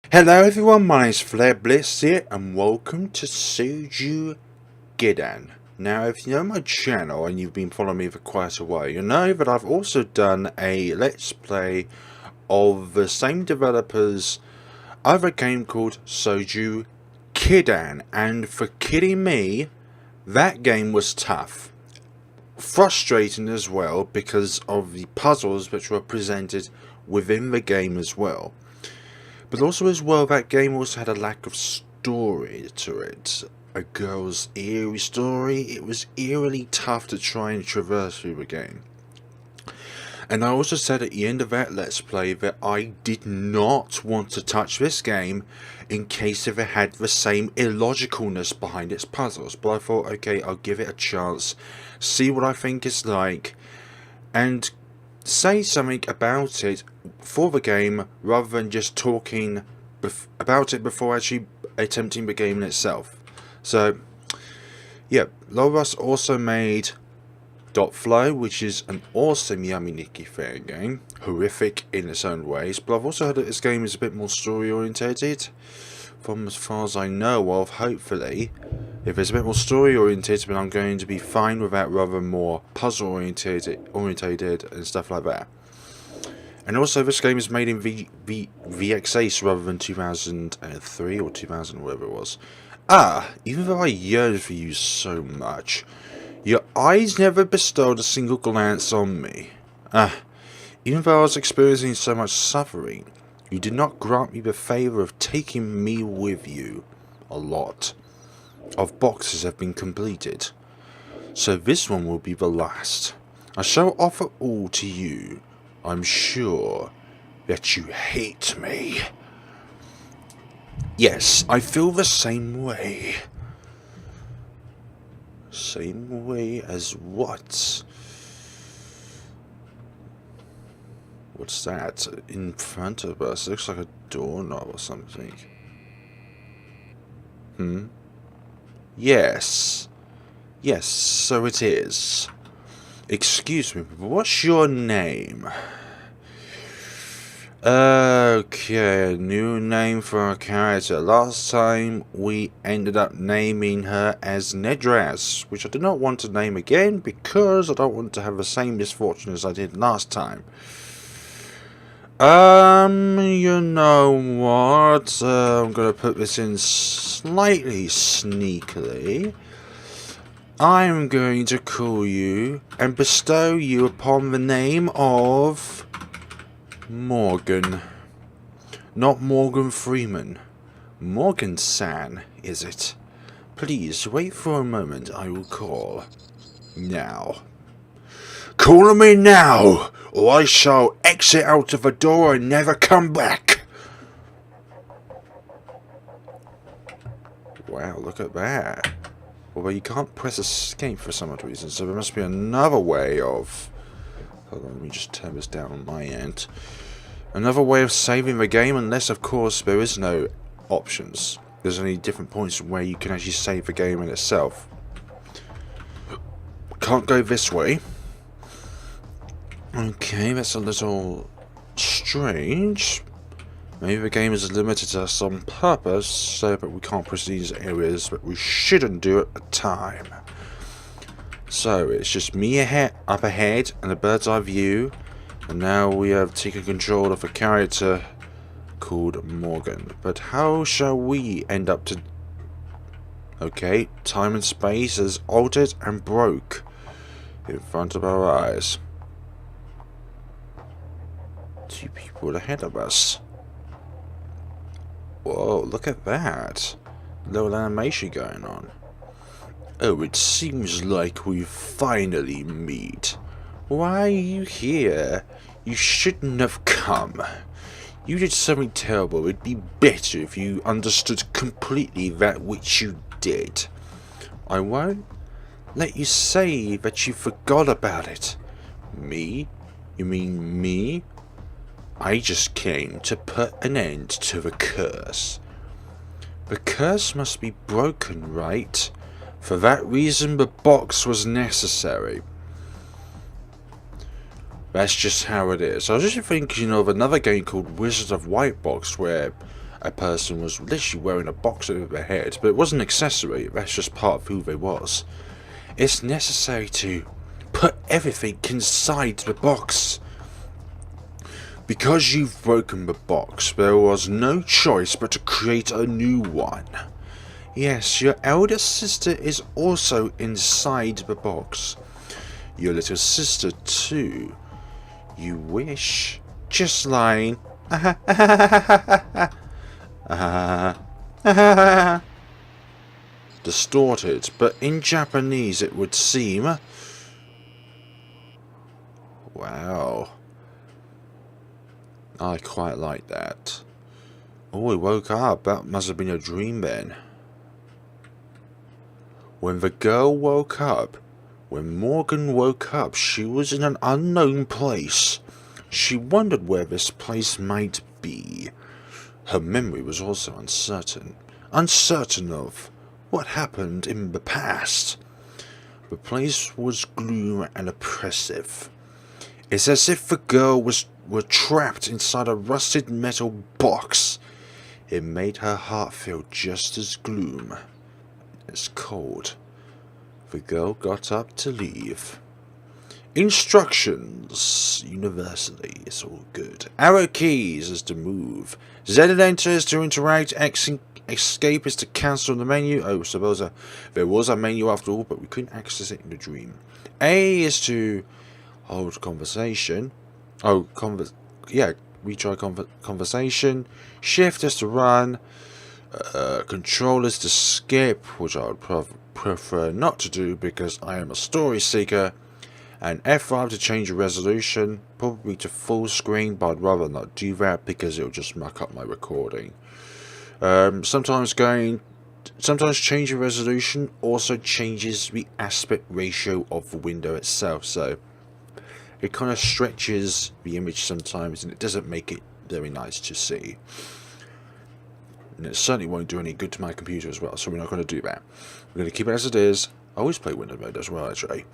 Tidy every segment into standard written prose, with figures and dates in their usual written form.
Hello everyone, my name is FlareBlitzed here and welcome to Shoujo Gidan. Now if you know my channel and you've been following me for quite a while, you know that I've also done a let's play of the same developer's other game called Shoujo Kidan, and for kidding me, that game was tough. Frustrating as well because of the puzzles which were presented within the game as well. But also as well, that game also had a lack of story to it. A girl's eerie story. It was eerily tough to try and traverse through the game. And I also said at the end of that Let's Play that I did not want to touch this game in case if it had the same illogicalness behind its puzzles. But I thought, okay, I'll give it a chance, see what I think it's like, and say something about it for the game rather than just talking about it before actually attempting the game in itself. So yeah, Lorus also made Dot Flow, which is an awesome Yummy Nikki Fair game, horrific in its own ways, but I've also heard that this game is a bit more story orientated from as far as I know of. Hopefully if it's a bit more story orientated, then I'm going to be fine with that rather than more puzzle orientated and stuff like that. And also this game is made in VX8 rather than 2003 or 2000, whatever it was. Even though I yearn for you so much, your eyes never bestowed a single glance on me. Even though I was experiencing so much suffering, you did not grant me the favour of taking me with you. A lot of boxes have been completed, so this one will be the last. I shall offer all to you. I'm sure that you hate me. Yes, I feel the same way. Same way as what? What's that in front of us? It looks like a doorknob or something. Yes. Yes, so it is. Excuse me, but what's your name? Okay, new name for our character. Last time we ended up naming her as Nedras, which I do not want to name again because I don't want to have the same misfortune as I did last time. You know what? I'm gonna put this in slightly sneakily. I'm going to call you and bestow you upon the name of Morgan. Not Morgan Freeman. Morgan-san, is it? Please wait for a moment, I will call. Now. Call me now, or I shall exit out of the door and never come back. Wow, look at that. Although you can't press escape for some odd reason, so there must be another way of... Hold on, let me just turn this down on my end. Another way of saving the game, unless of course there is no options. There's only different points where you can actually save the game in itself. Can't go this way. Okay, that's a little strange. Maybe the game is limited to us on purpose, so that we can't press these areas, but we shouldn't do at a time. So it's just me up ahead and a bird's eye view, and now we have taken control of a character called Morgan. But how shall we end up to... Okay, time and space is altered and broke in front of our eyes. Two people ahead of us. Whoa, look at that. Little animation going on. Oh, it seems like we finally meet. Why are you here? You shouldn't have come. You did something terrible. It'd be better if you understood completely that which you did. I won't let you say that you forgot about it. Me? You mean me? I just came to put an end to the curse. The curse must be broken, right? For that reason the box was necessary. That's just how it is. I was just thinking of another game called Wizard of White Box, where a person was literally wearing a box over their head, but it wasn't an accessory, that's just part of who they was. It's necessary to put everything inside the box. Because you've broken the box, there was no choice but to create a new one. Yes, your elder sister is also inside the box. Your little sister too. You wish. Just lying. Distorted, but in Japanese it would seem. Wow. I quite like that. Oh, he woke up. That must have been a dream then. When the girl woke up, when Morgan woke up, she was in an unknown place. She wondered where this place might be. Her memory was also uncertain. Uncertain of what happened in the past. The place was gloom and oppressive. It's as if the girl were trapped inside a rusted metal box. It made her heart feel just as gloom. It's cold. The girl got up to leave. Instructions. Universally, it's all good. Arrow keys is to move. Z and enter is to interact. Escape is to cancel the menu. Oh, suppose there was a menu after all, but we couldn't access it in the dream. A is to hold conversation. Oh, retry conversation. Shift is to run. Control is to skip, which I would prefer not to do because I am a story seeker. And F5 to change the resolution, probably to full screen, but I'd rather not do that because it'll just muck up my recording. Sometimes changing resolution also changes the aspect ratio of the window itself, so it kind of stretches the image sometimes and it doesn't make it very nice to see. And it certainly won't do any good to my computer as well, so we're not going to do that. We're going to keep it as it is. I always play window mode as well, actually.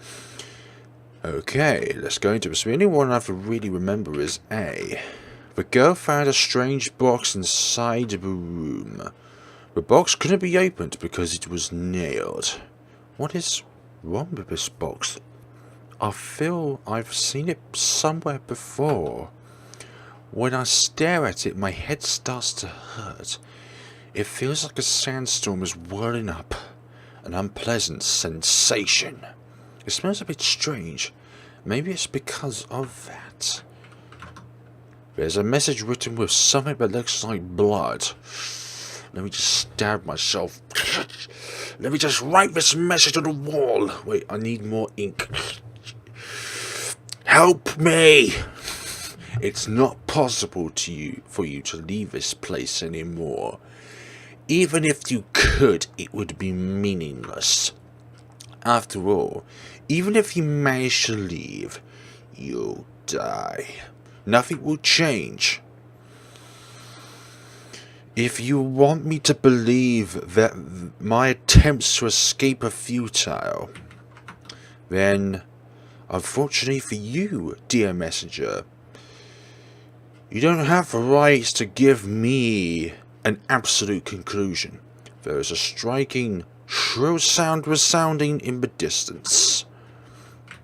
Okay, let's go into this. The only one I have to really remember is A. The girl found a strange box inside the room. The box couldn't be opened because it was nailed. What is wrong with this box? I feel I've seen it somewhere before. When I stare at it, my head starts to hurt. It feels like a sandstorm is whirling up. An unpleasant sensation. It smells a bit strange. Maybe it's because of that. There's a message written with something that looks like blood. Let me just stab myself. Let me just write this message on the wall. Wait, I need more ink. Help me! It's not possible for you to leave this place anymore. Even if you could, it would be meaningless. After all, even if you manage to leave, you'll die. Nothing will change. If you want me to believe that my attempts to escape are futile, then, unfortunately for you, dear messenger, you don't have the right to give me an absolute conclusion. There is a striking, shrill sound resounding in the distance.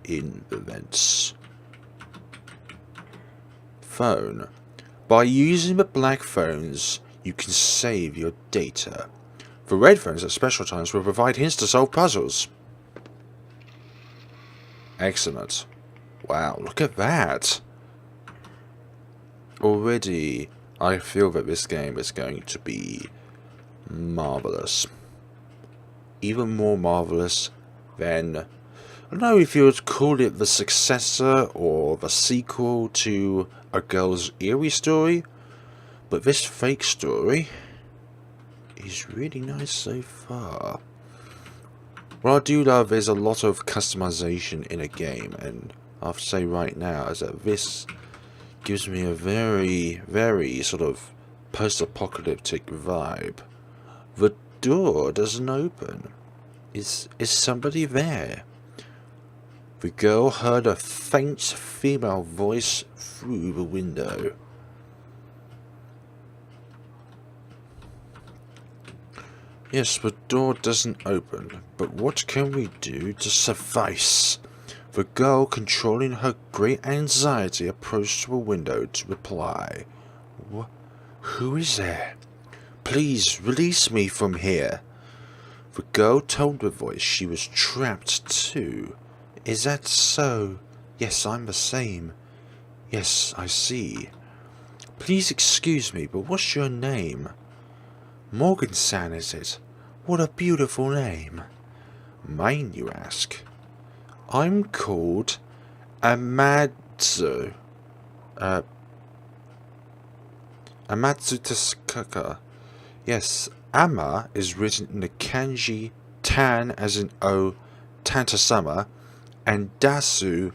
In the vents. Phone. By using the black phones, you can save your data. The red phones at special times will provide hints to solve puzzles. Excellent. Wow, look at that. Already, I feel that this game is going to be marvelous. Even more marvelous than, I don't know if you would call it the successor or the sequel to A Girl's Eerie Story, but this fake story is really nice so far. What I do love is a lot of customization in a game, and I have to say right now is that this gives me a very, very sort of post-apocalyptic vibe. The door doesn't open. Is somebody there? The girl heard a faint female voice through the window. Yes, the door doesn't open, but what can we do to suffice? The girl, controlling her great anxiety, approached the window to reply. Who is there? Please release me from here. The girl told the voice she was trapped too. Is that so? Yes, I'm the same. Yes, I see. Please excuse me, but what's your name? Morgan-san, is it? What a beautiful name. Mine, you ask? I'm called Amatsu. Amatsu Tsukiko. Yes, Ama is written in the kanji tan as in O, Tantasama, and Dasu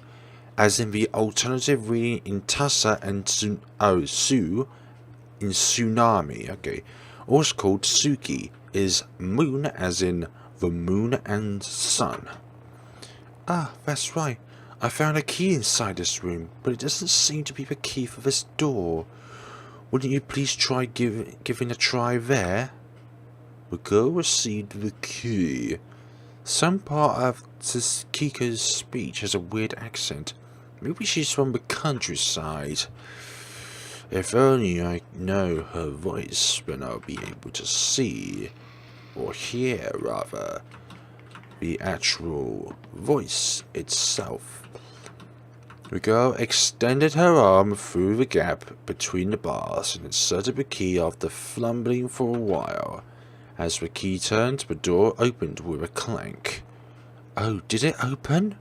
as in the alternative reading in Tasa and Su in Tsunami. Okay. Also called Suki is moon as in the moon and sun. Ah, that's right. I found a key inside this room, but it doesn't seem to be the key for this door. Wouldn't you please try giving a try there? The girl received the key. Some part of Tsukiko's speech has a weird accent. Maybe she's from the countryside. If only I know her voice, then I'll be able to see, or hear rather, the actual voice itself. The girl extended her arm through the gap between the bars and inserted the key after fumbling for a while. As the key turned, the door opened with a clank. Oh, did it open?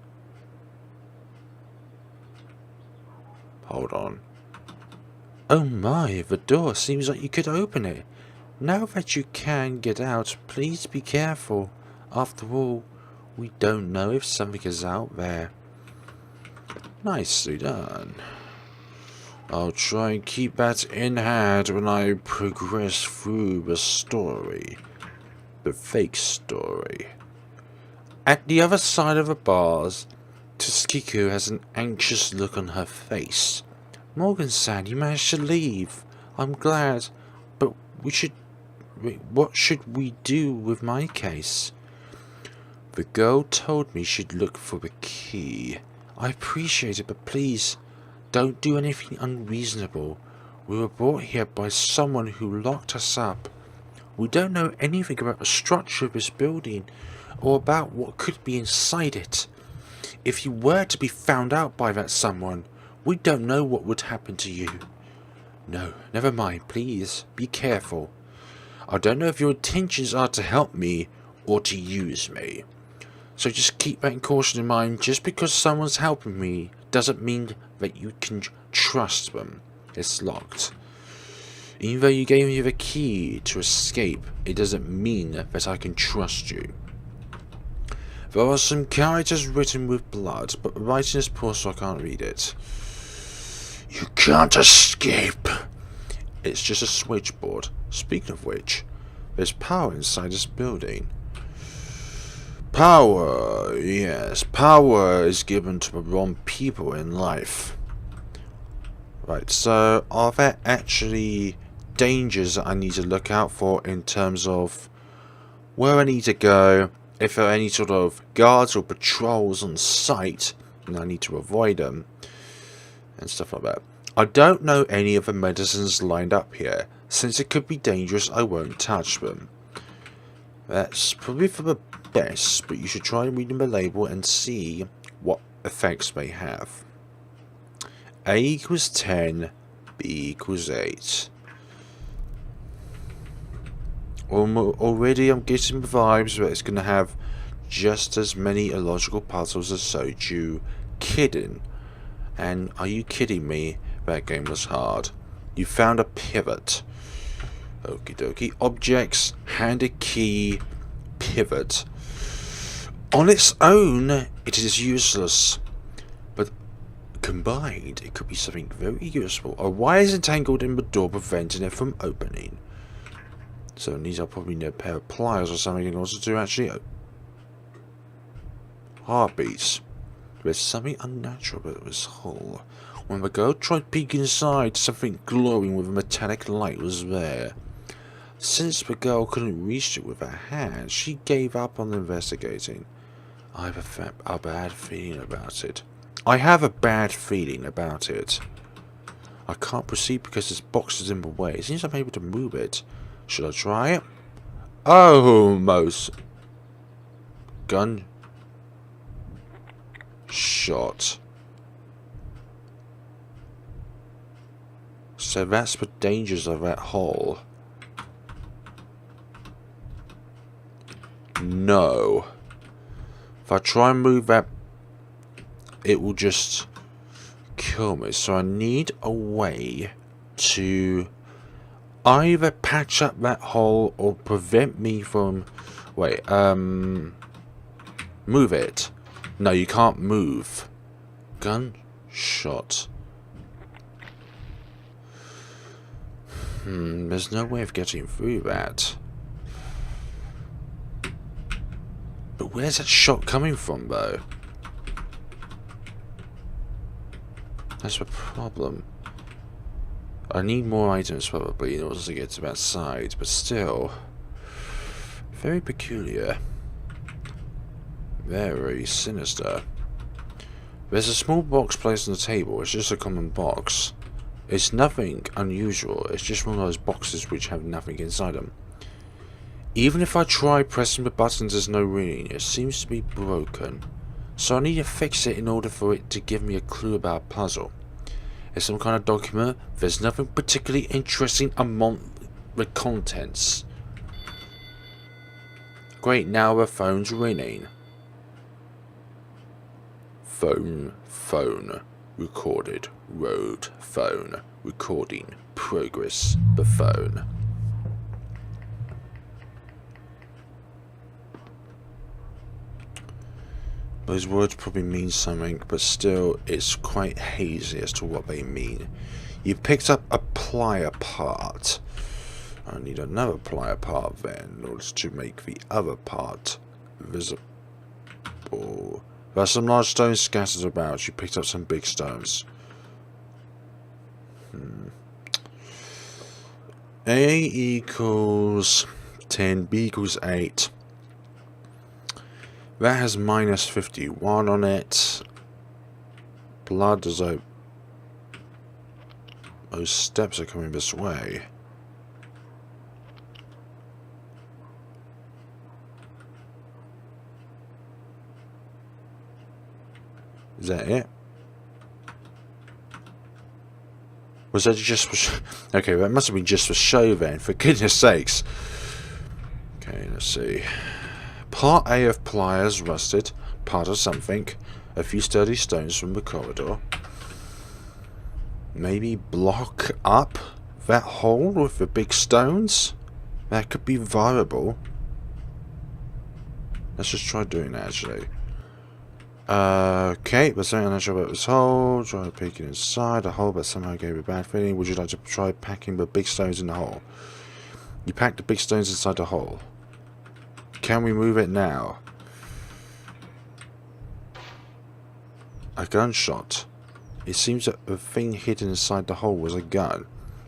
Hold on. Oh my, the door seems like you could open it. Now that you can get out, please be careful. After all, we don't know if something is out there. Nicely done. I'll try and keep that in hand when I progress through the story. The fake story. At the other side of the bars, Tsukiko has an anxious look on her face. Morgan-san, you managed to leave. I'm glad, but what should we do with my case? The girl told me she'd look for the key. I appreciate it, but please, don't do anything unreasonable. We were brought here by someone who locked us up. We don't know anything about the structure of this building, or about what could be inside it. If you were to be found out by that someone, we don't know what would happen to you. No, never mind, please, be careful. I don't know if your intentions are to help me, or to use me. So just keep that caution in mind. Just because someone's helping me doesn't mean that you can trust them. It's locked. Even though you gave me the key to escape, it doesn't mean that I can trust you. There are some characters written with blood, but the writing is poor, so I can't read it. You can't escape. It's just a switchboard. Speaking of which, there's power inside this building. Power, yes, power is given to the wrong people in life. Right, so are there actually dangers that I need to look out for in terms of where I need to go, if there are any sort of guards or patrols on site, and I need to avoid them, and stuff like that. I don't know any of the medicines lined up here. Since it could be dangerous, I won't touch them. That's probably for the best, but you should try reading the label and see what effects they have. A equals 10, B equals 8. Already I'm getting the vibes that it's going to have just as many illogical puzzles as Shoujo Kidan. And are you kidding me? That game was hard. You found a pivot. Okie dokie. Objects, hand a key, pivot. On its own, it is useless. But combined, it could be something very useful. A wire is entangled in the door, preventing it from opening. So these are probably need a pair of pliers or something in order to actually heartbeats. There's something unnatural about this hole. When the girl tried peeking inside, something glowing with a metallic light was there. Since the girl couldn't reach it with her hand, she gave up on investigating. I have a bad feeling about it. I have a bad feeling about it. I can't proceed because this box is in the way. It seems I'm able to move it. Should I try it? Almost. Gun. Shot. So that's the dangers of that hole. No. If I try and move that, it will just kill me. So I need a way to either patch up that hole or prevent me from... Wait, move it. No, you can't move. Gunshot. There's no way of getting through that. But where's that shot coming from, though? That's the problem. I need more items, probably, in order to get to that side, but still... very peculiar. Very sinister. There's a small box placed on the table. It's just a common box. It's nothing unusual. It's just one of those boxes which have nothing inside them. Even if I try pressing the buttons, there's no ringing. It seems to be broken. So I need to fix it in order for it to give me a clue about a puzzle. It's some kind of document. There's nothing particularly interesting among the contents. Great, now the phone's ringing. Phone. Recorded. Road. Phone. Recording. Progress. The phone. Those words probably mean something, but still, it's quite hazy as to what they mean. You picked up a plier part. I need another plier part then, in order to make the other part visible. There are some large stones scattered about. You picked up some big stones. A equals 10, B equals 8. That has minus 51 on it. Blood does those steps are coming this way. Is that it? Was that just for okay, that must have been just for show then, for goodness sakes. Okay, let's see. Part A of pliers rusted, part of something, a few sturdy stones from the corridor. Maybe block up that hole with the big stones? That could be viable. Let's just try doing that actually. Okay, there's something unnatural about this hole. Try peeking inside the hole, but somehow gave a bad feeling. Would you like to try packing the big stones in the hole? You pack the big stones inside the hole. Can we move it now? A gunshot. It seems that the thing hidden inside the hole was a gun.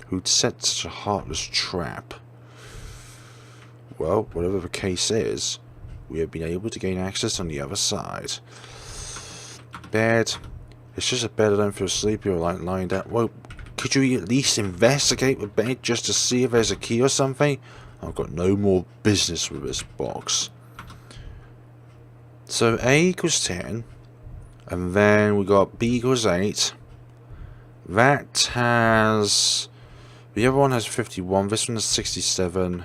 Who'd set such a heartless trap? Well, whatever the case is, we have been able to gain access on the other side. Bed. It's just a bed. I don't feel sleepy or like lying down. Well, could you at least investigate the bed just to see if there's a key or something? I've got no more business with this box. So A equals 10. And then we got B equals 8. That has... the other one has 51. This one has 67.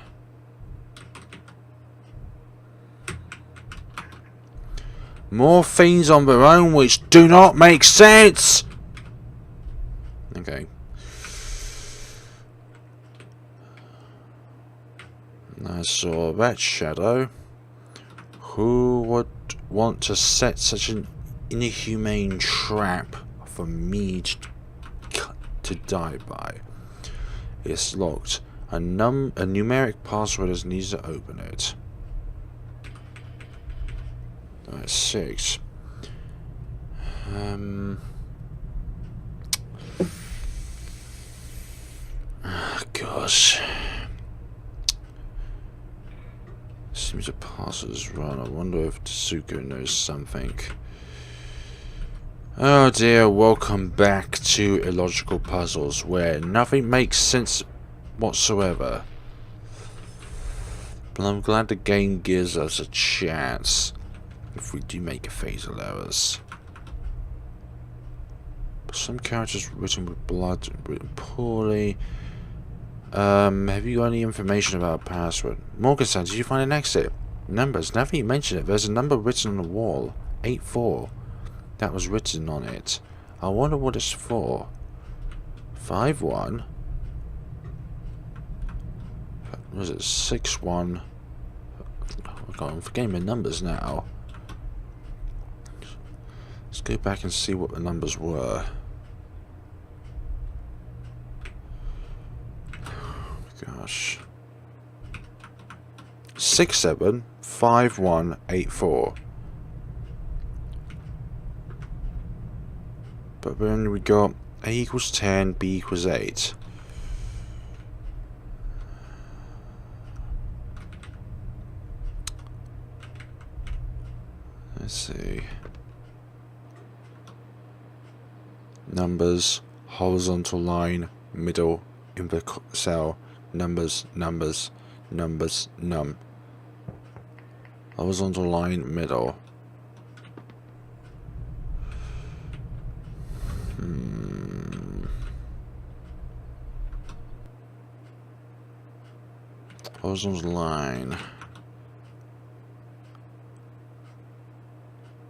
More things on their own which do not make sense! Okay. I saw that shadow. Who would want to set such an inhumane trap for me to die by? It's locked. A numeric password is needed to open it. That's 6. Gosh. Seems the puzzle is wrong. I wonder if Tsukiko knows something. Oh dear, welcome back to illogical puzzles where nothing makes sense whatsoever. But I'm glad the game gives us a chance if we do make fatal errors. But some characters written with blood, written poorly. Have you got any information about a password? Morgan-san, did you find an exit? Numbers, now that you mention it, there's a number written on the wall. 84. That was written on it. I wonder what it's for. 51. Was it 61? I'm forgetting my numbers now. Let's go back and see what the numbers were. Gosh. 675184. But then we got A equals 10, B equals 8. Let's see. Numbers, horizontal line, middle, in the cell, numbers, numbers, numbers, num. Horizontal line, middle. Horizontal line.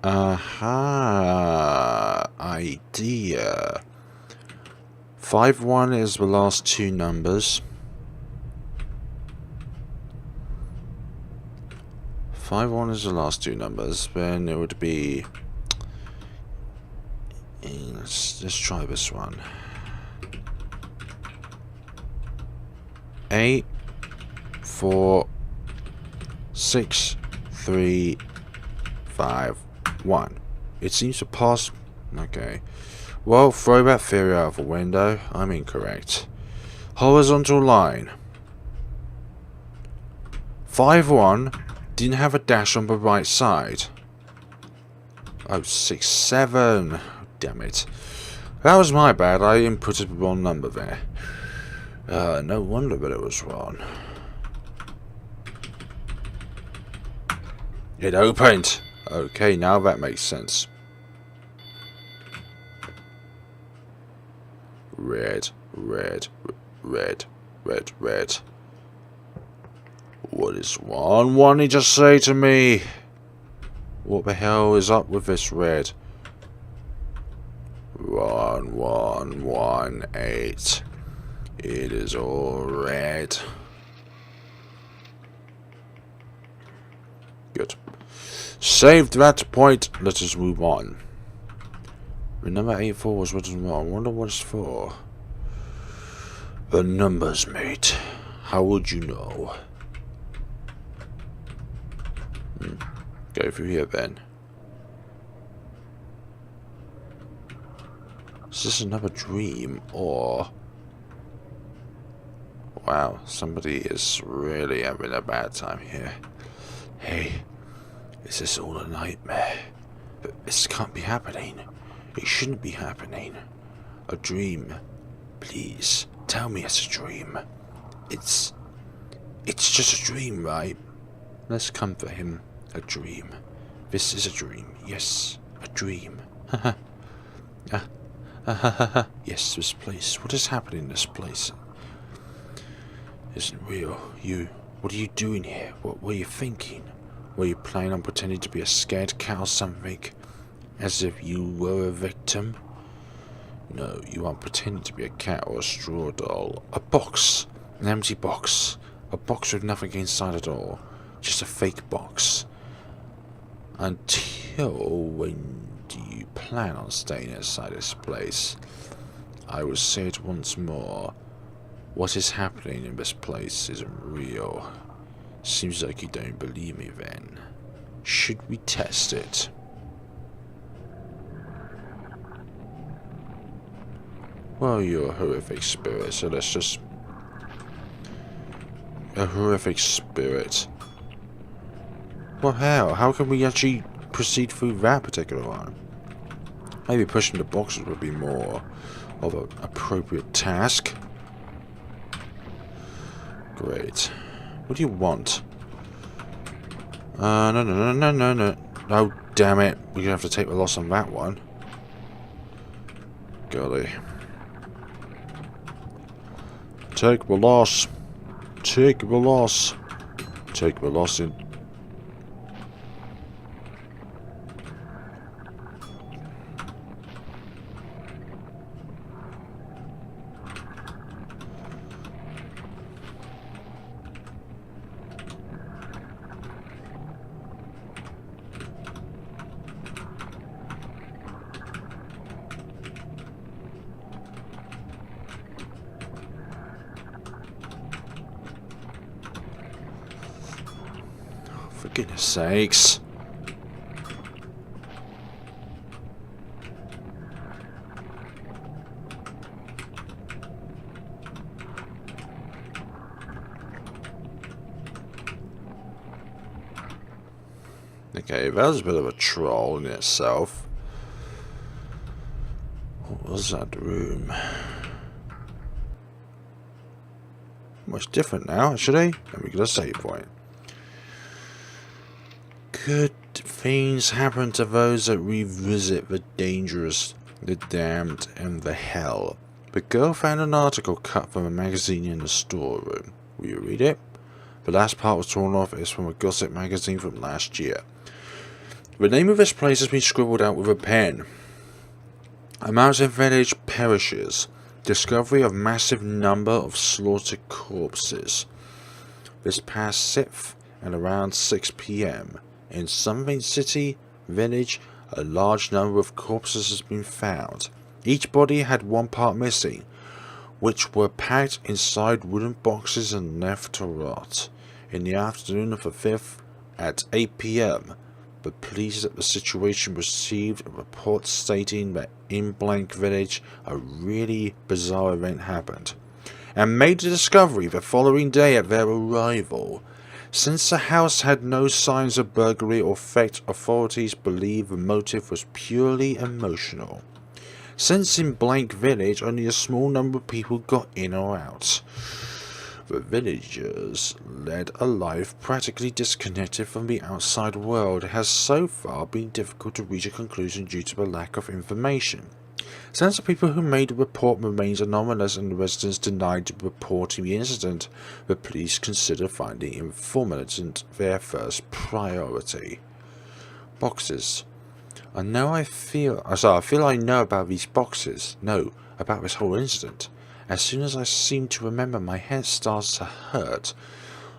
Aha! Idea. 51 is the last two numbers. 51 is the last two numbers. Then it would be. Let's try this one. 8, 4, 6, 3, 5, 1. It seems to pass. Okay. Well, throw that theory out of the window. I'm incorrect. Horizontal line. 5-1 didn't have a dash on the right side. Oh, 6-7. Damn it. That was my bad. I inputted the wrong number there. No wonder that it was wrong. It opened. Okay, now that makes sense. Red, red, red, red, red. What is 1 he just say to me? What the hell is up with this red? 1118. It is all red. Good. Saved that point. Let us move on. Remember 84 was written wrong. I wonder what it's for. The numbers, mate. How would you know? Go through here then. Is this another dream or... Wow, somebody is really having a bad time here. Hey, is this all a nightmare? But this can't be happening. It shouldn't be happening. A dream. Please, tell me it's a dream. It's just a dream, right? Let's comfort him. A dream. This is a dream. Yes, a dream. Yes, this place. What is happening in this place? Isn't real. What are you doing here? What were you thinking? Were you planning on pretending to be a scared cat or something? As if you were a victim? No, you aren't pretending to be a cat or a straw doll. A box. An empty box. A box with nothing inside at all. Just a fake box. Until when do you plan on staying inside this place? I will say it once more. What is happening in this place isn't real. Seems like you don't believe me then. Should we test it? Well, you're a horrific spirit, so let's just... A horrific spirit. Well, how? How can we actually proceed through that particular one? Maybe pushing the boxes would be more of an appropriate task. Great. What do you want? No. Oh, damn it. We're going to have to take the loss on that one. Golly. Take the loss. Take the loss. Take the loss in. For goodness sakes. Okay, that was a bit of a troll in itself. What was that room? Much different now, actually. And we got a save point. Good things happen to those that revisit the dangerous, the damned, and the hell. The girl found an article cut from a magazine in the storeroom. Will you read it? The last part was torn off. It's from a gossip magazine from last year. The name of this place has been scribbled out with a pen. A mountain village perishes. Discovery of massive number of slaughtered corpses. This past 6th at around 6 p.m. in something city, village, a large number of corpses has been found. Each body had one part missing, which were packed inside wooden boxes and left to rot. In the afternoon of the 5th at 8 p.m. the police at the situation received a report stating that in blank village a really bizarre event happened, and made the discovery the following day at their arrival. Since the house had no signs of burglary or theft, authorities believe the motive was purely emotional. Since in blank village only a small number of people got in or out, the villagers led a life practically disconnected from the outside world. It has so far been difficult to reach a conclusion due to the lack of information. Since the people who made the report remains anonymous and the residents denied reporting the incident, the police consider finding informant their first priority. Boxes. I feel I know about these boxes. No, about this whole incident. As soon as I seem to remember, my head starts to hurt.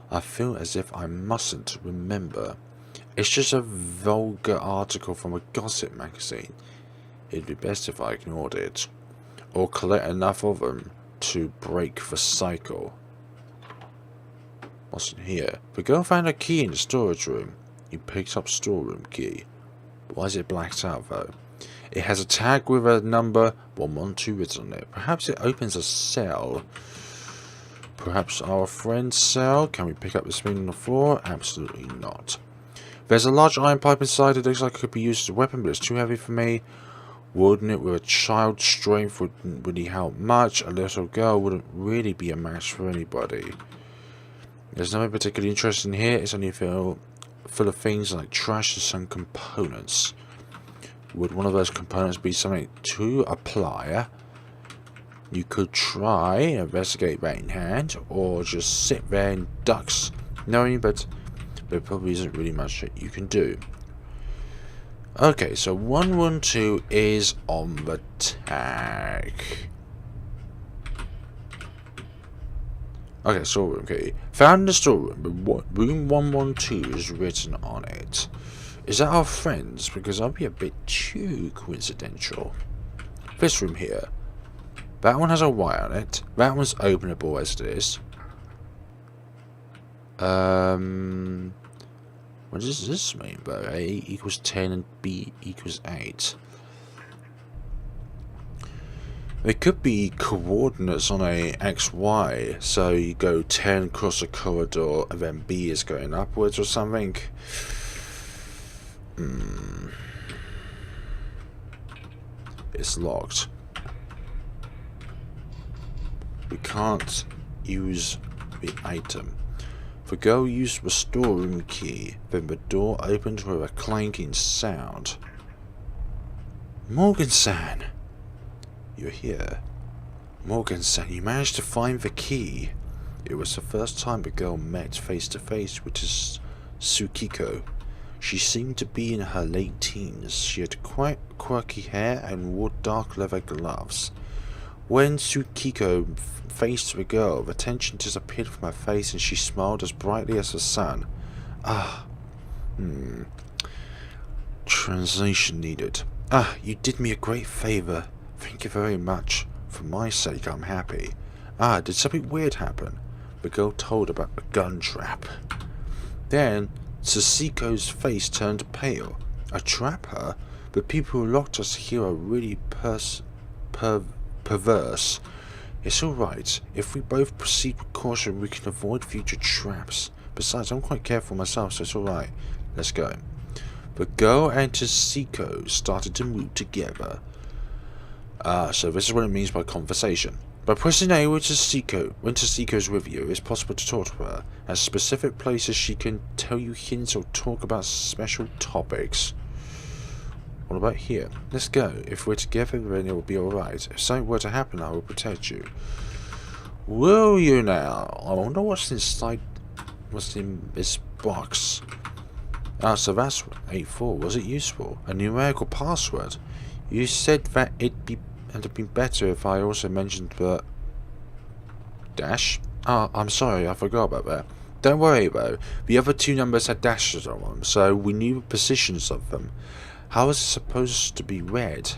I feel as if I mustn't remember. It's just a vulgar article from a gossip magazine. It'd be best if I ignored it, or collect enough of them to break the cycle. What's in here? The girl found a key in the storage room. You picked up storeroom key. Why is it blacked out though? It has a tag with a number 112 written on it. Perhaps it opens a cell. Perhaps our friend's cell. Can we pick up this thing on the floor? Absolutely not. There's a large iron pipe inside. It looks like it could be used as a weapon, but it's too heavy for me. Wouldn't it, with a child's strength, wouldn't really help much. A little girl wouldn't really be a match for anybody. There's nothing particularly interesting here. It's only full of things like trash and some components. Would one of those components be something to a plier? You could try and investigate that in hand, or just sit there in ducks, knowing, but there probably isn't really much that you can do. Okay, so 112 is on the tag. Okay, storeroom key. Found in the storeroom, but room 112 is written on it. Is that our friends? Because that'd be a bit too coincidental. This room here. That one has a wire on it. That one's openable as it is. What does this mean though? A equals 10 and B equals 8. There could be coordinates on a XY, so you go 10 across a corridor and then B is going upwards or something. It's locked. We can't use the item. The girl used the storeroom key, then the door opened with a clanking sound. Morgan-san! You're here. Morgan-san, you managed to find the key. It was the first time the girl met face to face with Tsukiko. She seemed to be in her late teens. She had quite quirky hair and wore dark leather gloves. When Tsukiko faced the girl, the tension disappeared from her face and she smiled as brightly as the sun. Translation needed. You did me a great favor. Thank you very much. For my sake, I'm happy. Did something weird happen? The girl told about the gun trap. Then, Tsukiko's face turned pale. A trap her? The people who locked us here are really perverse. It's alright. If we both proceed with caution, we can avoid future traps. Besides, I'm quite careful myself, so it's alright. Let's go. The girl and Tsukiko started to move together. So this is what it means by conversation. By pressing A when Tsukiko is with you, it's possible to talk to her. At specific places, she can tell you hints or talk about special topics. What about here? Let's go. If we're together, then it will be alright. If something were to happen, I will protect you. Will you now? I wonder what's inside. What's in this box? So that's 84. Was it useful? A numerical password. You said that it'd been better if I also mentioned the dash. I'm sorry, I forgot about that. Don't worry though. The other two numbers had dashes on them, so we knew the positions of them. How is it supposed to be read?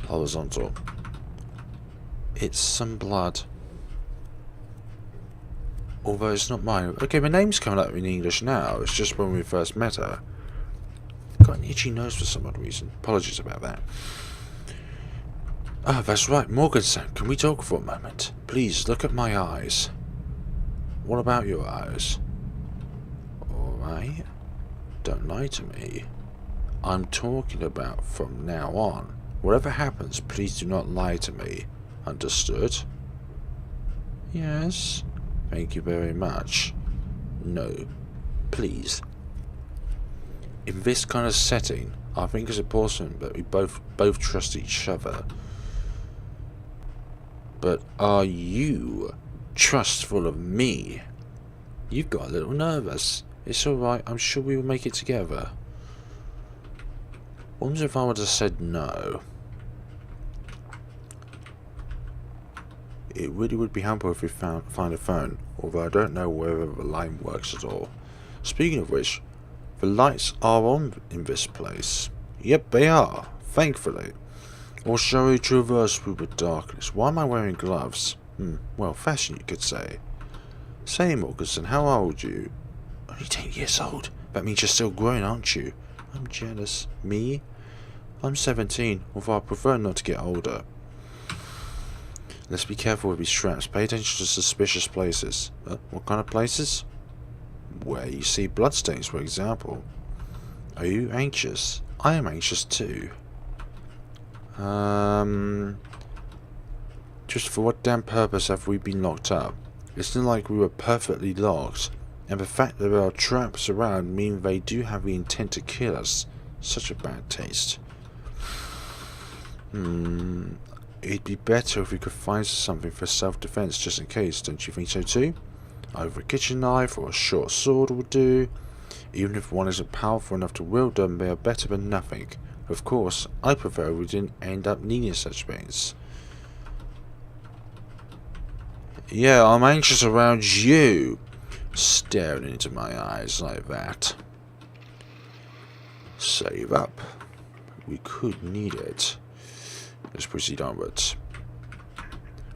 Horizontal. It's some blood. Although it's not mine. Okay, my name's coming up in English now. It's just when we first met her. Got an itchy nose for some odd reason. Apologies about that. That's right. Morgan-san, can we talk for a moment? Please, look at my eyes. What about your eyes? Alright. Don't lie to me. I'm talking about from now on. Whatever happens, please do not lie to me. Understood? Yes. Thank you very much. No. Please. In this kind of setting, I think it's important that we both trust each other. But are you trustful of me? You've got a little nervous. It's alright, I'm sure we will make it together. What happens if I would have said no? It really would be helpful if we find a phone, although I don't know whether the line works at all. Speaking of which, the lights are on in this place. Yep, they are, thankfully. Or shall we traverse through the darkness? Why am I wearing gloves? Well, fashion, you could say. Say, Morganson, how old are you? Only 10 years old. That means you're still growing, aren't you? I'm jealous. Me? I'm 17, although I prefer not to get older. Let's be careful with these traps. Pay attention to suspicious places. What kind of places? Where you see bloodstains, for example. Are you anxious? I am anxious too. Just for what damn purpose have we been locked up? It's not like we were perfectly locked. And the fact that there are traps around mean they do have the intent to kill us. Such a bad taste. It'd be better if we could find something for self-defense just in case, don't you think so too? Either a kitchen knife or a short sword will do. Even if one isn't powerful enough to wield them, they are better than nothing. Of course, I prefer we didn't end up needing such things. Yeah, I'm anxious around you. Staring into my eyes like that. Save up. We could need it. Let's proceed onwards.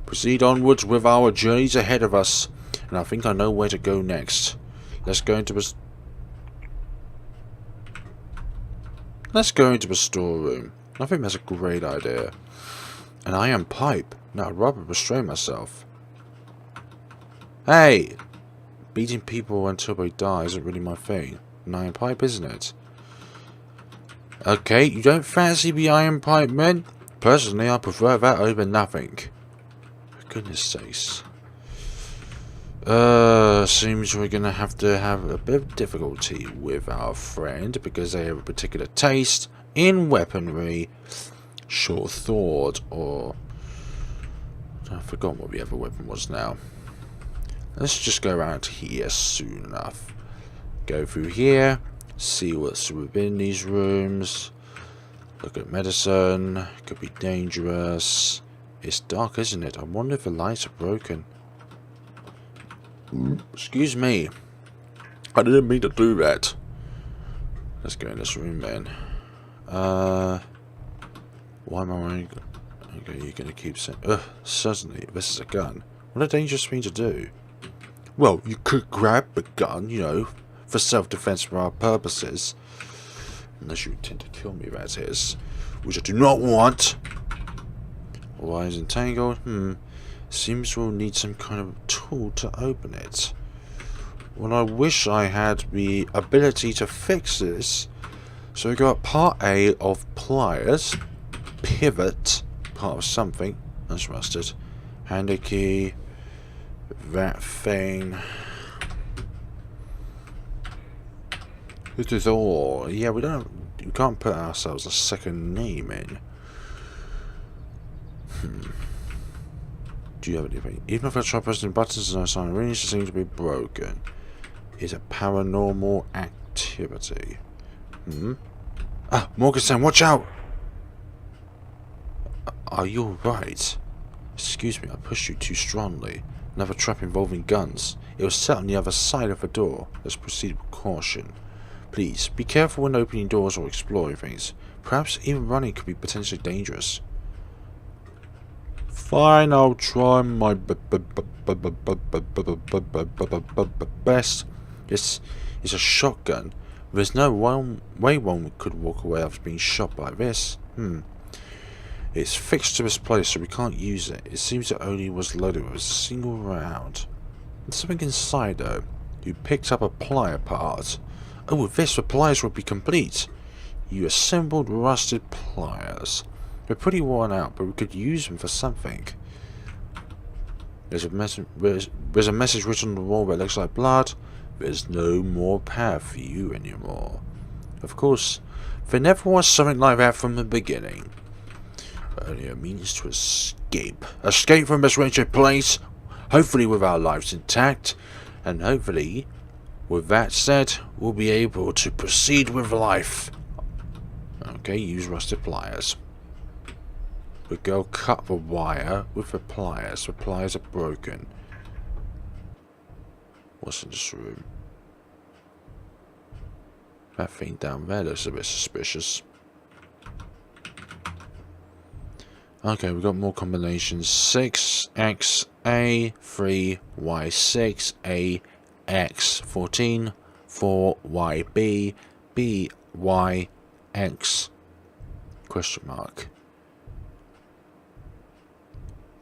Proceed onwards with our journeys ahead of us. And I think I know where to go next. Let's go into the storeroom. I think that's a great idea. An iron pipe. Now I'd rather restrain myself. Hey! Beating people until they die isn't really my thing. An iron pipe, isn't it? Okay, you don't fancy the iron pipe, men? Personally, I prefer that over nothing. For goodness sakes. Seems we're gonna have a bit of difficulty with our friend because they have a particular taste in weaponry. Short thought, or I've forgotten what the other weapon was now. Let's just go around here soon enough. Go through here, see what's within these rooms. Look at medicine. Could be dangerous. It's dark, isn't it? I wonder if the lights are broken. Excuse me. I didn't mean to do that. Let's go in this room then. Why am I wearing... Okay, you're gonna keep saying... Suddenly, this is a gun. What a dangerous thing to do. Well, you could grab the gun, you know, for self-defense for our purposes. Unless you intend to kill me, that is. Which I do not want. Wires entangled. Seems we'll need some kind of tool to open it. Well, I wish I had the ability to fix this. So we got part A of pliers. Pivot. Part of something. That's rusted. Handy key. That thing. This is all. Yeah, we can't put ourselves a second name in. Do you have anything? Even if I try pressing buttons and no sign of rings, it seems to be broken. Is a paranormal activity. Ah, Morgan-san, watch out! Are you alright? Excuse me, I pushed you too strongly. Another trap involving guns. It was set on the other side of the door. Let's proceed with caution. Please, be careful when opening doors or exploring things. Perhaps even running could be potentially dangerous. Fine, I'll try my best. It's a shotgun. There's no way one could walk away after being shot by this. It's fixed to this place, so we can't use it. It seems it only was loaded with a single round. There's something inside, though. You picked up a plier part. Oh, with this, the pliers would be complete. You assembled rusted pliers. They're pretty worn out, but we could use them for something. There's a message written on the wall that looks like blood. There's no more path for you anymore. Of course, there never was something like that from the beginning. Only a means to escape. Escape from this wretched place, hopefully with our lives intact, and hopefully, with that said, we'll be able to proceed with life. Okay, use rusted pliers. The girl cut the wire with the pliers. The pliers are broken. What's in this room? That thing down there looks a bit suspicious. Okay, we've got more combinations. 6XA, 3Y6, AX14, 4YB, BYX, question mark.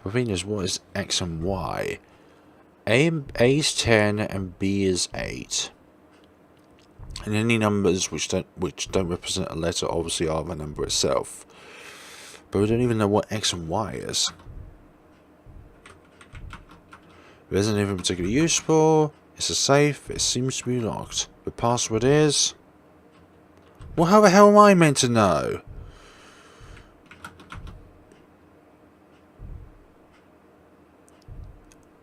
The thing is, what is X and Y? A is 10 and B is 8. And any numbers which don't represent a letter obviously are the number itself. But we don't even know what X and Y is. It isn't even particularly useful. It's a safe. It seems to be locked. The password is... Well, how the hell am I meant to know?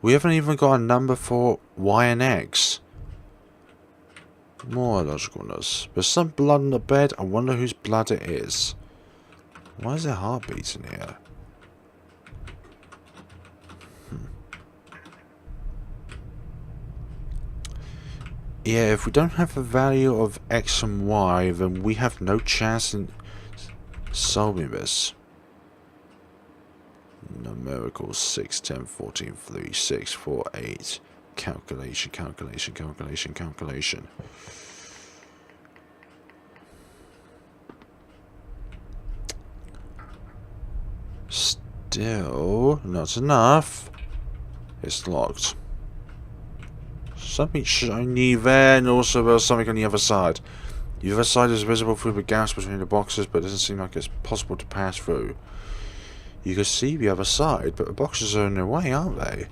We haven't even got a number for Y and X. More illogicalness. There's some blood on the bed. I wonder whose blood it is. Why is there heartbeats in here? Yeah, if we don't have the value of X and Y, then we have no chance in solving this. Numericals 6, 10, 14, 3, 6, 4, 8. Calculation. Still not enough. It's locked. Something shiny there, and also there's something on the other side. The other side is visible through the gaps between the boxes, but it doesn't seem like it's possible to pass through. You can see the other side, but the boxes are in their way, aren't they?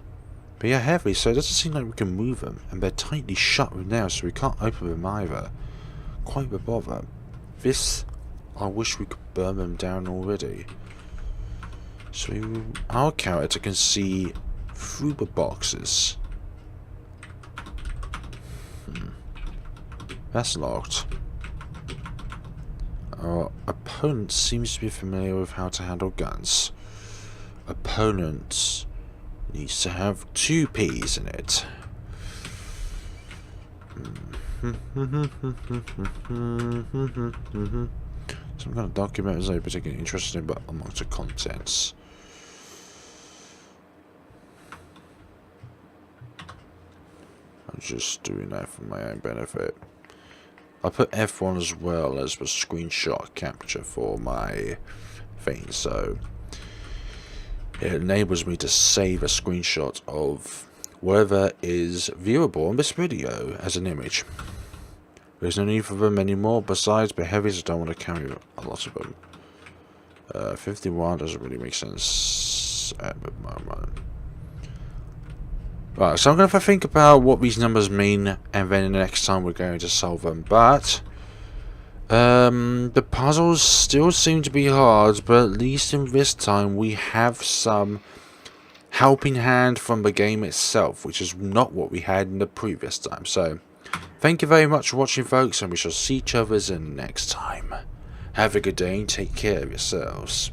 But they're heavy, so it doesn't seem like we can move them, and they're tightly shut with nails, so we can't open them either. Quite the bother. This, I wish we could burn them down already. So our character can see through the boxes. That's locked. Our opponent seems to be familiar with how to handle guns. Opponent needs to have 2 P's in it. Some kind of document is not particularly interesting, but amongst the contents. I'm just doing that for my own benefit. I put F1 as well as the screenshot capture for my thing, so it enables me to save a screenshot of whatever is viewable in this video as an image. There's no need for them anymore. Besides, the heavies, I don't want to carry a lot of them. 51 doesn't really make sense at the moment. Right, so I'm going to have to think about what these numbers mean, and then the next time we're going to solve them. But the puzzles still seem to be hard, but at least in this time we have some helping hand from the game itself, which is not what we had in the previous time. So thank you very much for watching, folks, and we shall see each other in the next time. Have a good day and take care of yourselves.